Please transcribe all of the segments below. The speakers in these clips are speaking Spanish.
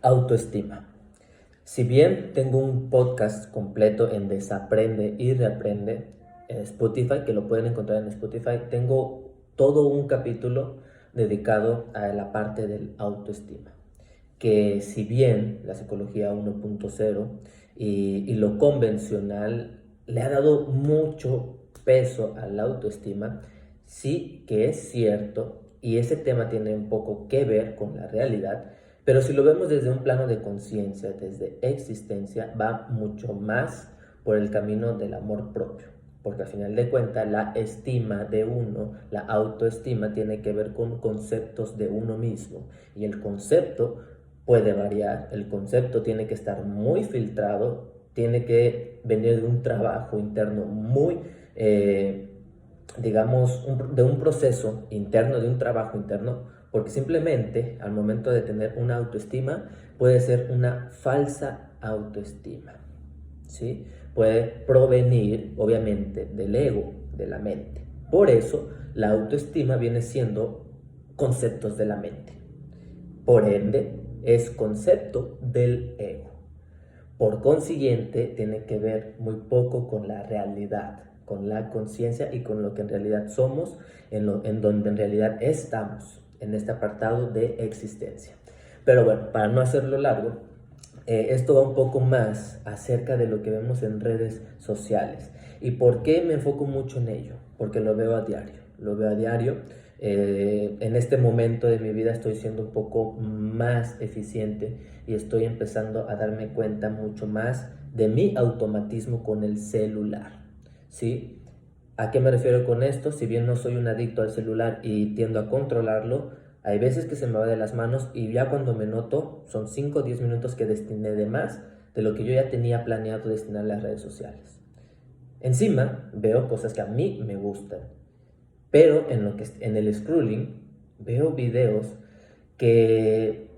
Autoestima. Si bien tengo un podcast completo en Desaprende y Reaprende en Spotify, que lo pueden encontrar en Spotify, tengo todo un capítulo dedicado a la parte del autoestima. Que si bien la psicología 1.0 y lo convencional le ha dado mucho peso a la autoestima, sí que es cierto y ese tema tiene un poco que ver con la realidad, pero si lo vemos desde un plano de conciencia, desde existencia, va mucho más por el camino del amor propio. Porque al final de cuentas la estima de uno, la autoestima, tiene que ver con conceptos de uno mismo. Y el concepto puede variar, el concepto tiene que estar muy filtrado, tiene que venir de un trabajo interno muy, digamos, de un proceso interno, de un trabajo interno, porque simplemente al momento de tener una autoestima puede ser una falsa autoestima, ¿sí? Puede provenir, obviamente, del ego, de la mente. Por eso, la autoestima viene siendo conceptos de la mente. Por ende, es concepto del ego. Por consiguiente, tiene que ver muy poco con la realidad, con la conciencia y con lo que en realidad somos, en donde en realidad estamos, en este apartado de existencia. Pero bueno, para no hacerlo largo, esto va un poco más acerca de lo que vemos en redes sociales. ¿Y por qué me enfoco mucho en ello? Porque lo veo a diario. Lo veo a diario. En este momento de mi vida estoy siendo un poco más eficiente y estoy empezando a darme cuenta mucho más de mi automatismo con el celular. ¿Sí? ¿A qué me refiero con esto? Si bien no soy un adicto al celular y tiendo a controlarlo, hay veces que se me va de las manos y ya cuando me noto son 5 o 10 minutos que destiné de más de lo que yo ya tenía planeado destinar a las redes sociales. Encima veo cosas que a mí me gustan, pero en el scrolling veo videos que,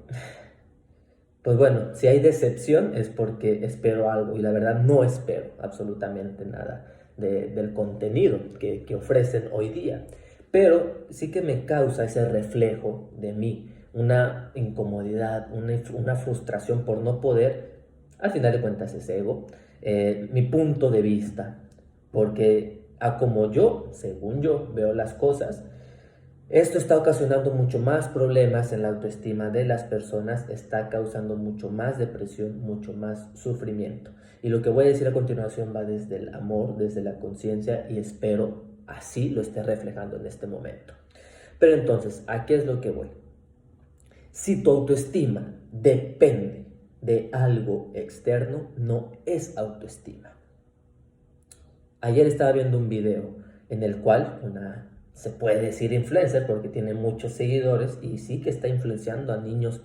pues bueno, si hay decepción es porque espero algo y la verdad no espero absolutamente nada del contenido que ofrecen hoy día. Pero sí que me causa ese reflejo de mí, una incomodidad, una frustración por no poder, al final de cuentas es ego, mi punto de vista, porque a como yo, según yo, veo las cosas, esto está ocasionando mucho más problemas en la autoestima de las personas, está causando mucho más depresión, mucho más sufrimiento. Y lo que voy a decir a continuación va desde el amor, desde la conciencia y espero así lo esté reflejando en este momento. Pero entonces, ¿a qué es lo que voy? Si tu autoestima depende de algo externo, no es autoestima. Ayer estaba viendo un video en el cual se puede decir influencer porque tiene muchos seguidores y sí que está influenciando a niños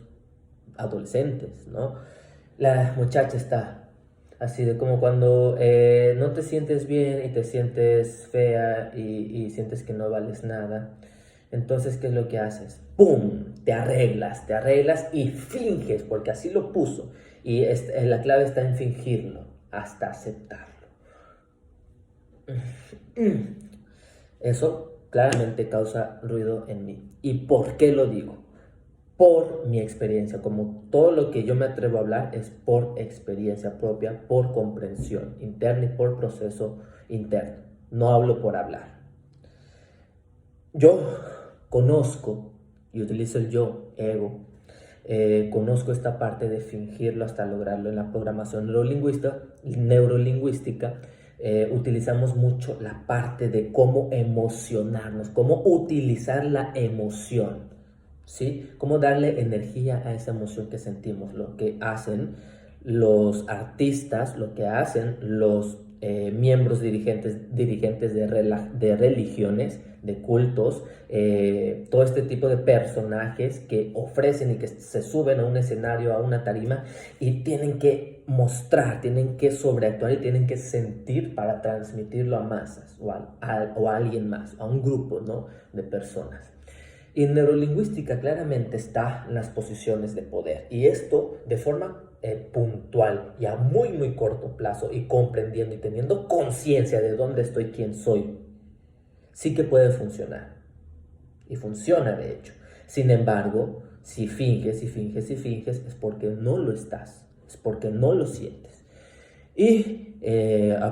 adolescentes, ¿no? La muchacha está así de como cuando no te sientes bien y te sientes fea y sientes que no vales nada. Entonces, ¿qué es lo que haces? ¡Pum! Te arreglas y finges, porque así lo puso. Y la clave está en fingirlo hasta aceptarlo. Eso claramente causa ruido en mí. ¿Y por qué lo digo? Por mi experiencia, como todo lo que yo me atrevo a hablar es por experiencia propia, por comprensión interna y por proceso interno. No hablo por hablar. Yo conozco y utilizo el yo, ego. Conozco esta parte de fingirlo hasta lograrlo. En la programación neurolingüística utilizamos mucho la parte de cómo emocionarnos, cómo utilizar la emoción, ¿sí? Cómo darle energía a esa emoción que sentimos, lo que hacen los artistas, lo que hacen los miembros dirigentes de religiones, de cultos, todo este tipo de personajes que ofrecen y que se suben a un escenario, a una tarima y tienen que mostrar, tienen que sobreactuar y tienen que sentir para transmitirlo a masas o a alguien más, a un grupo, ¿no?, de personas. Y en neurolingüística claramente está las posiciones de poder. Y esto de forma puntual y a muy, muy corto plazo y comprendiendo y teniendo conciencia de dónde estoy, quién soy, sí que puede funcionar. Y funciona de hecho. Sin embargo, Si finges y finges y finges es porque no lo estás, es porque no lo sientes. Y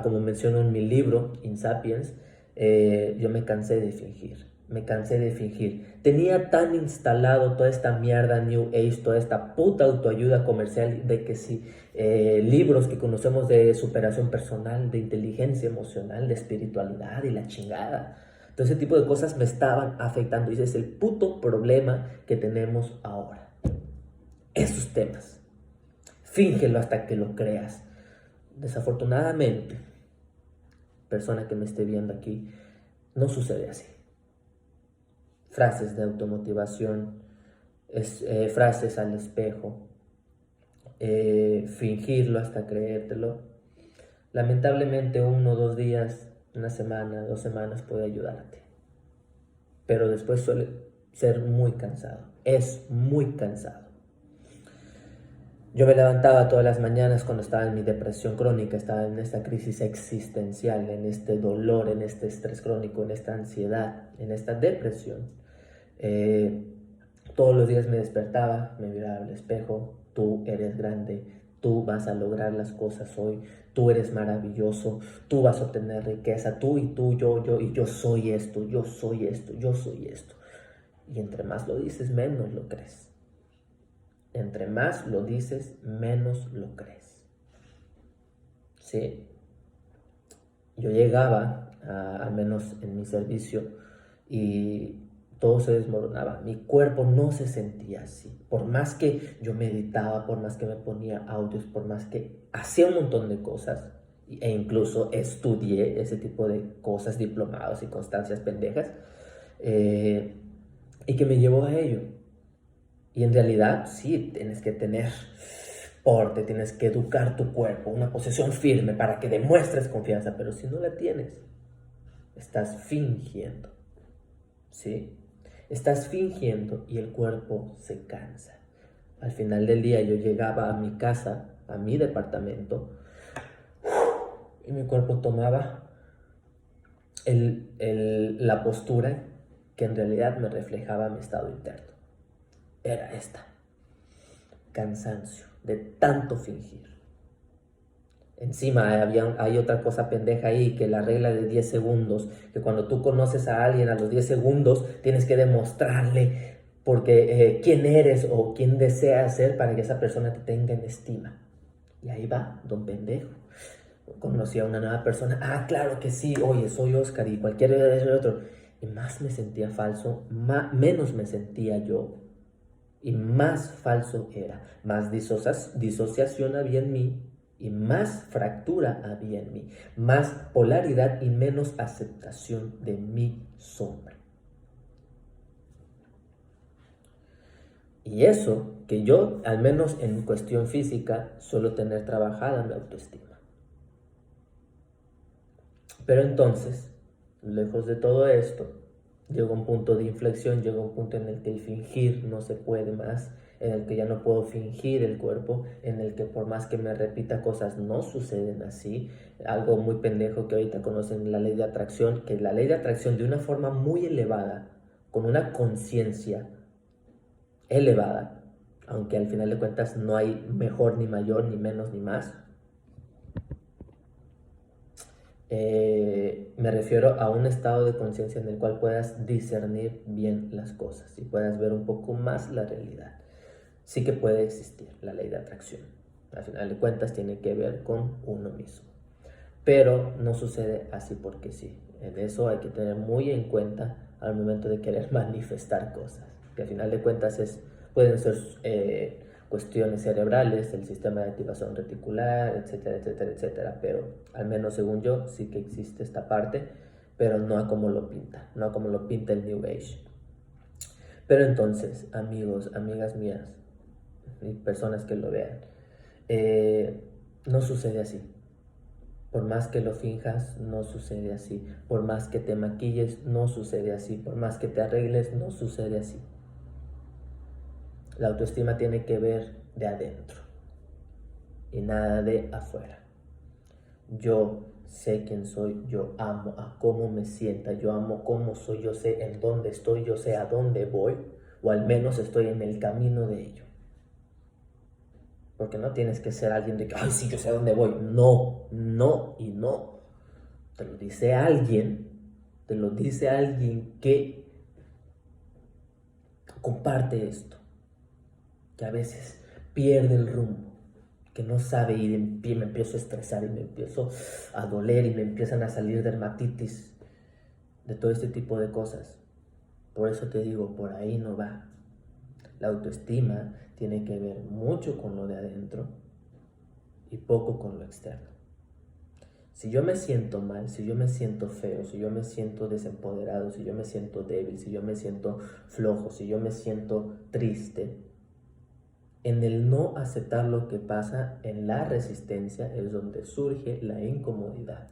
como menciono en mi libro, Insapiens, yo me cansé de fingir. Me cansé de fingir. Tenía tan instalado toda esta mierda New Age, toda esta puta autoayuda comercial de que si libros que conocemos de superación personal, de inteligencia emocional, de espiritualidad y la chingada. Todo ese tipo de cosas me estaban afectando y ese es el puto problema que tenemos ahora. Esos temas. Fíngelo hasta que lo creas. Desafortunadamente, persona que me esté viendo aquí, no sucede así. Frases de automotivación, frases al espejo, fingirlo hasta creértelo. Lamentablemente 1 o 2 días, 1 semana, 2 semanas puede ayudarte. Pero después suele ser muy cansado. Es muy cansado. Yo me levantaba todas las mañanas cuando estaba en mi depresión crónica, estaba en esta crisis existencial, en este dolor, en este estrés crónico, en esta ansiedad, en esta depresión. Todos los días me despertaba, me miraba al espejo, tú eres grande, tú vas a lograr las cosas hoy, tú eres maravilloso, tú vas a obtener riqueza, tú y tú, yo, y yo soy esto, yo soy esto, yo soy esto. Y entre más lo dices, menos lo crees. Entre más lo dices, menos lo crees. ¿Sí? Yo llegaba, al menos en mi servicio, y todo se desmoronaba. Mi cuerpo no se sentía así. Por más que yo meditaba, por más que me ponía audios, por más que hacía un montón de cosas, e incluso estudié ese tipo de cosas, diplomados y constancias pendejas, y que me llevó a ello. Y en realidad, sí, tienes que tener porte, tienes que educar tu cuerpo, una posición firme para que demuestres confianza, pero si no la tienes, estás fingiendo, ¿sí? Estás fingiendo y el cuerpo se cansa. Al final del día yo llegaba a mi casa, a mi departamento, y mi cuerpo tomaba la postura que en realidad me reflejaba mi estado interno. Era esta. Cansancio de tanto fingir. Encima hay otra cosa pendeja ahí, que la regla de 10 segundos, que cuando tú conoces a alguien a los 10 segundos tienes que demostrarle porque quién eres o quién deseas ser para que esa persona te tenga en estima. Y ahí va, don pendejo. Conocí a una nueva persona, claro que sí, oye, soy Oscar y cualquier otro. Y más me sentía falso, menos me sentía yo. Y más falso era, más disociación había en mí y más fractura había en mí, más polaridad y menos aceptación de mi sombra. Y eso que yo, al menos en cuestión física, suelo tener trabajada mi autoestima. Pero entonces, lejos de todo esto, llegó un punto de inflexión, llegó un punto en el que el fingir no se puede más, en el que ya no puedo fingir el cuerpo, en el que por más que me repita cosas no suceden así. Algo muy pendejo que ahorita conocen, la ley de atracción, que la ley de atracción de una forma muy elevada, con una conciencia elevada, aunque al final de cuentas no hay mejor ni mayor, ni menos ni más, me refiero a un estado de conciencia en el cual puedas discernir bien las cosas y puedas ver un poco más la realidad. Sí que puede existir la ley de atracción. Al final de cuentas tiene que ver con uno mismo. Pero no sucede así porque sí. En eso hay que tener muy en cuenta al momento de querer manifestar cosas. Que al final de cuentas pueden ser cuestiones cerebrales, el sistema de activación reticular, etcétera, etcétera, etcétera. Pero al menos según yo sí que existe esta parte, pero no a como lo pinta, no a como lo pinta el New Age. Pero entonces, amigos, amigas mías, y personas que lo vean, no sucede así. Por más que lo finjas, no sucede así. Por más que te maquilles, no sucede así. Por más que te arregles, no sucede así. La autoestima tiene que ver de adentro y nada de afuera. Yo sé quién soy, yo amo a cómo me sienta, yo amo cómo soy, yo sé en dónde estoy, yo sé a dónde voy. o al menos estoy en el camino de ello. Porque no tienes que ser alguien de que, ay, sí, yo sé a dónde voy. No, no y no. Te lo dice alguien que comparte esto, que a veces pierde el rumbo, que no sabe ir, me empiezo a estresar y me empiezo a doler y me empiezan a salir dermatitis, de todo este tipo de cosas. Por eso te digo, por ahí no va. La autoestima tiene que ver mucho con lo de adentro y poco con lo externo. Si yo me siento mal, si yo me siento feo, si yo me siento desempoderado, si yo me siento débil, si yo me siento flojo, si yo me siento triste, en el no aceptar lo que pasa, en la resistencia, es donde surge la incomodidad.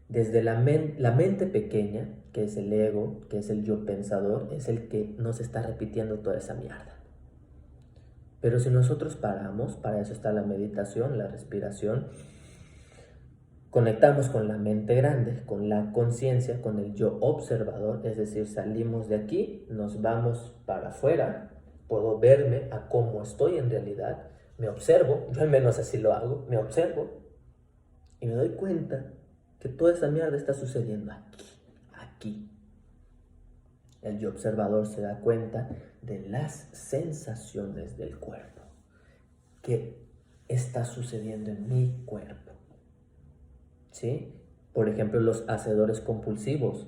Desde la mente pequeña, que es el ego, que es el yo pensador, es el que nos está repitiendo toda esa mierda. Pero si nosotros paramos, para eso está la meditación, la respiración, conectamos con la mente grande, con la conciencia, con el yo observador, es decir, salimos de aquí, nos vamos para afuera, puedo verme a cómo estoy en realidad, me observo, yo al menos así lo hago, me observo y me doy cuenta que toda esa mierda está sucediendo aquí. El yo observador se da cuenta de las sensaciones del cuerpo, que está sucediendo en mi cuerpo. ¿Sí? Por ejemplo, los hacedores compulsivos.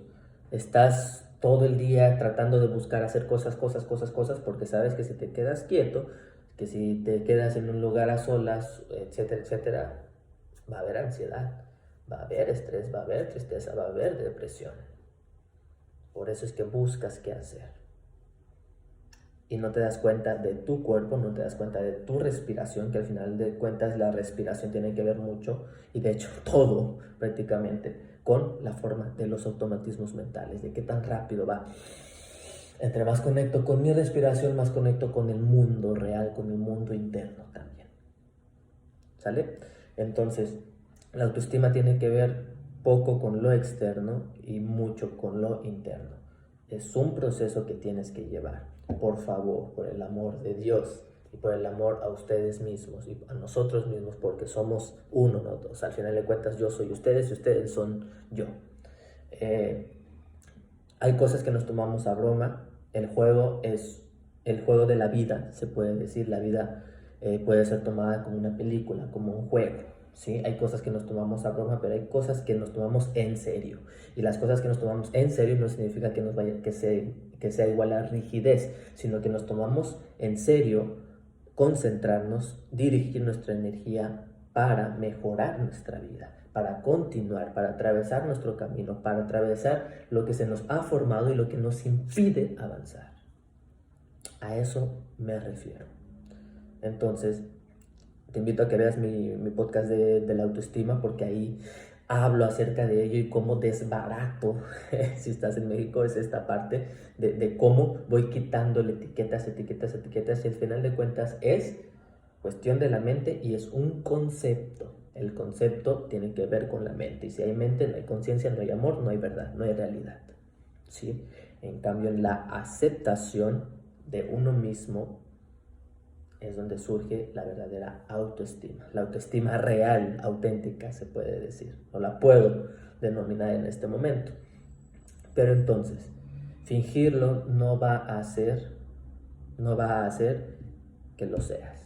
Estás todo el día tratando de buscar hacer cosas, porque sabes que si te quedas quieto, que si te quedas en un lugar a solas, etcétera, etcétera, va a haber ansiedad, va a haber estrés, va a haber tristeza, va a haber depresión. Por eso es que buscas qué hacer. Y no te das cuenta de tu cuerpo, no te das cuenta de tu respiración, que al final de cuentas la respiración tiene que ver mucho, y de hecho todo prácticamente, con la forma de los automatismos mentales, de qué tan rápido va. Entre más conecto con mi respiración, más conecto con el mundo real, con mi mundo interno también. ¿Sale? Entonces, la autoestima tiene que ver poco con lo externo y mucho con lo interno. Es un proceso que tienes que llevar. Por favor, por el amor de Dios y por el amor a ustedes mismos y a nosotros mismos, porque somos uno, no dos. Al final de cuentas, yo soy ustedes y ustedes son yo. Hay cosas que nos tomamos a broma. El juego es el juego de la vida, se puede decir. La vida puede ser tomada como una película, como un juego. ¿Sí? Hay cosas que nos tomamos a broma, pero hay cosas que nos tomamos en serio. Y las cosas que nos tomamos en serio no significa que sea igual a rigidez, sino que nos tomamos en serio concentrarnos, dirigir nuestra energía para mejorar nuestra vida, para continuar, para atravesar nuestro camino, para atravesar lo que se nos ha formado y lo que nos impide avanzar. A eso me refiero. Entonces, te invito a que veas mi podcast de la autoestima, porque ahí hablo acerca de ello y cómo desbarato, si estás en México, es esta parte de cómo voy quitándole etiquetas, y al final de cuentas es cuestión de la mente y es un concepto. El concepto tiene que ver con la mente, y si hay mente no hay conciencia, no hay amor, no hay verdad, no hay realidad. ¿Sí? En cambio, en la aceptación de uno mismo es donde surge la verdadera autoestima, la autoestima real, auténtica, se puede decir. No la puedo denominar en este momento. Pero entonces, fingirlo no va a hacer que lo seas.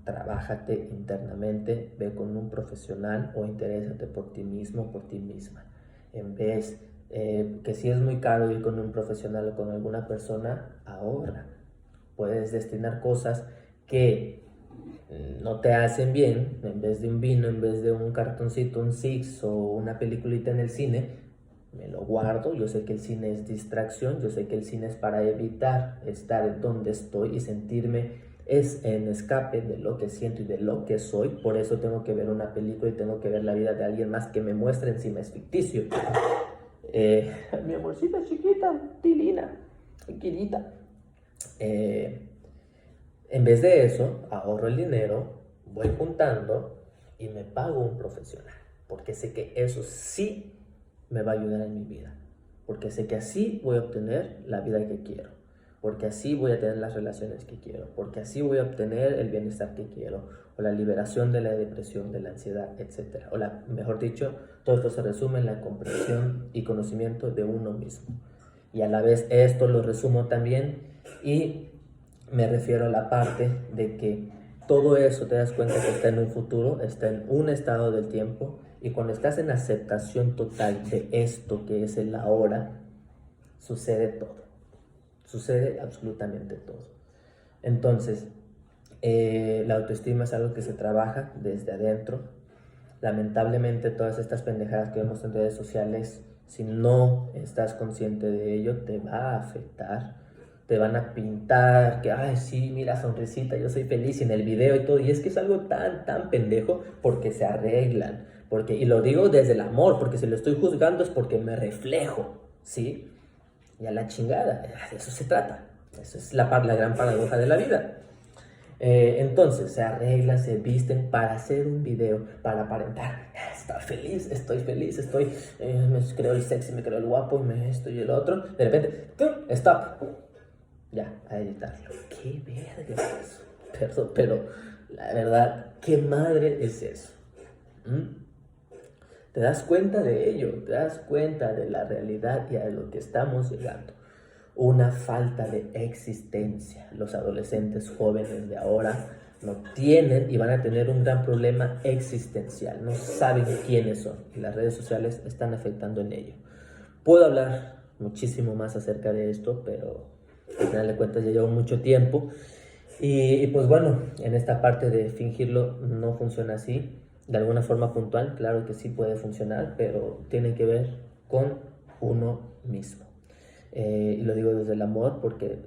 Trabájate internamente, ve con un profesional o interésate por ti mismo, por ti misma. En vez que si es muy caro ir con un profesional o con alguna persona, ahorra. Puedes destinar cosas que no te hacen bien. En vez de un vino, en vez de un cartoncito, un Six o una peliculita en el cine, me lo guardo. Yo sé que el cine es distracción, yo sé que el cine es para evitar estar donde estoy y sentirme es en escape de lo que siento y de lo que soy. Por eso tengo que ver una película y tengo que ver la vida de alguien más que me muestre encima es ficticio. Mi amorcita chiquita, Tilina, chiquitita. En vez de eso, ahorro el dinero, voy juntando y me pago un profesional, porque sé que eso sí me va a ayudar en mi vida, porque sé que así voy a obtener la vida que quiero. porque así voy a tener las relaciones que quiero, porque así voy a obtener el bienestar que quiero, o la liberación de la depresión, de la ansiedad, etc. Mejor dicho, todo esto se resume en la comprensión y conocimiento de uno mismo. Y a la vez esto lo resumo también y me refiero a la parte de que todo eso te das cuenta que está en un futuro, está en un estado del tiempo, y cuando estás en aceptación total de esto que es el ahora, sucede todo. Sucede absolutamente todo. Entonces, la autoestima es algo que se trabaja desde adentro. Lamentablemente, todas estas pendejadas que vemos en redes sociales, si no estás consciente de ello, te va a afectar. Te van a pintar que, ay, sí, mira, sonrisita, yo soy feliz en el video y todo. Y es que es algo tan pendejo porque se arreglan. Y lo digo desde el amor, porque si lo estoy juzgando es porque me reflejo, ¿sí? Y a la chingada, de eso se trata. Esa es la gran paradoja de la vida. Entonces se arreglan, se visten para hacer un video, para aparentar, estoy feliz, me creo el sexy, me creo el guapo, esto y el otro. De repente, stop. Ya, a editarlo. ¿Qué verga es eso? Perdón, pero la verdad, ¿qué madre es eso? Te das cuenta de ello, te das cuenta de la realidad y a lo que estamos llegando. Una falta de existencia. Los adolescentes jóvenes de ahora no tienen y van a tener un gran problema existencial. No saben quiénes son y las redes sociales están afectando en ello. Puedo hablar muchísimo más acerca de esto, pero al final de cuentas ya llevo mucho tiempo. Y pues bueno, en esta parte de fingirlo no funciona así. De alguna forma puntual, claro que sí puede funcionar, pero tiene que ver con uno mismo. Y lo digo desde el amor porque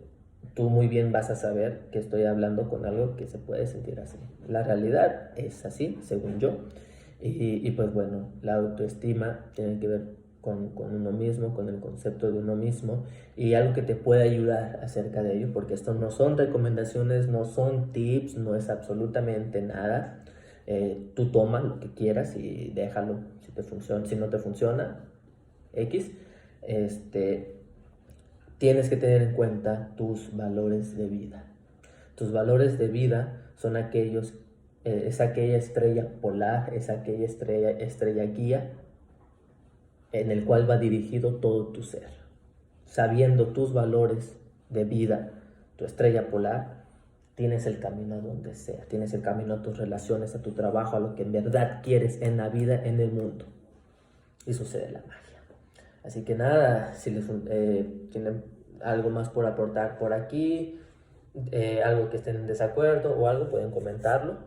tú muy bien vas a saber que estoy hablando con algo que se puede sentir así. La realidad es así, según yo. Y pues bueno, la autoestima tiene que ver con uno mismo, con el concepto de uno mismo y algo que te puede ayudar acerca de ello, porque esto no son recomendaciones, no son tips, no es absolutamente nada. Tú toma lo que quieras y déjalo si te funciona, si no te funciona, X. Tienes que tener en cuenta tus valores de vida. Tus valores de vida son aquellos, es aquella estrella polar, es aquella estrella guía en el cual va dirigido todo tu ser. Sabiendo tus valores de vida, tu estrella polar, tienes el camino a donde sea, tienes el camino a tus relaciones, a tu trabajo, a lo que en verdad quieres en la vida, en el mundo. Y sucede la magia. Así que nada, si les tienen algo más por aportar por aquí, algo que estén en desacuerdo o algo, pueden comentarlo.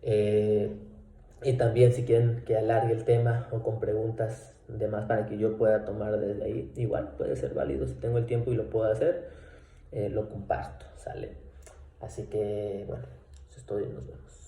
Y también si quieren que alargue el tema o con preguntas de más para que yo pueda tomar desde ahí, igual puede ser válido. Si tengo el tiempo y lo puedo hacer, lo comparto, ¿sale? Así que bueno, eso es todo y nos vemos.